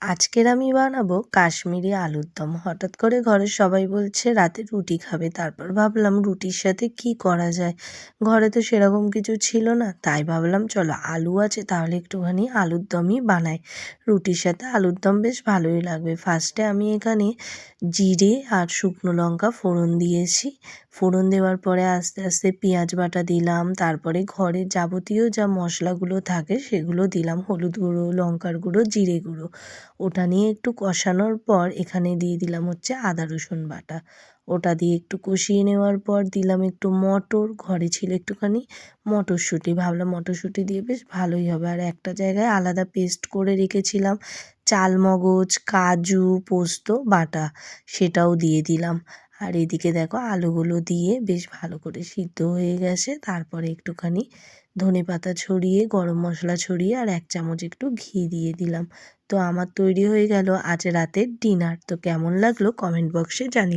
আজকের আমি বানাবো কাশ্মীরি আলুর দম। হঠাৎ করে ঘরের সবাই বলছে রাতে রুটি খাবে, তারপর ভাবলাম রুটির সাথে কি করা যায়। ঘরে তো সেরকম কিছু ছিল না, তাই ভাবলাম চলো আলু আছে তাহলে একটুখানি আলুর দমই বানাই। রুটির সাথে আলুর দম বেশ ভালোই লাগবে। ফার্স্টে আমি এখানে জিরে আর শুকনো লঙ্কা ফোড়ন দিয়েছি। ফোড়ন দেওয়ার পরে আস্তে আস্তে পেঁয়াজ বাটা দিলাম, তারপরে ঘরের যাবতীয় যা মশলাগুলো থাকে সেগুলো দিলাম, হলুদ গুঁড়ো, লঙ্কার গুঁড়ো, জিরে গুঁড়ো। ওটা নিয়ে একটু কষানোর পর এখানে দিয়ে দিলাম হচ্ছে আদা রসুন বাটা। ওটা দিয়ে একটু কষিয়ে নেওয়ার পর দিলাম একটু মটর, ঘরে ছিল একটুখানি মটরশুঁটি, ভাবলাম মটরশুঁটি দিয়ে বেশ ভালোই হবে। আর একটা জায়গায় আলাদা পেস্ট করে রেখেছিলাম চালমগজ, কাজু, পোস্ত বাটা, সেটাও দিয়ে দিলাম। আর এদিকে দেখো আলুগুলো দিয়ে বেশ ভালো করে সিদ্ধ হয়ে গেছে। তারপরে একটুখানি ধনেপাতা ছড়িয়ে, গরম মশলা ছড়িয়ে আর 1 চামচ একটু ঘি দিয়ে দিলাম। তো আমার তৈরি হয়ে গেল আজ রাতের ডিনার। তো কেমন লাগলো কমেন্ট বক্সে জানিও।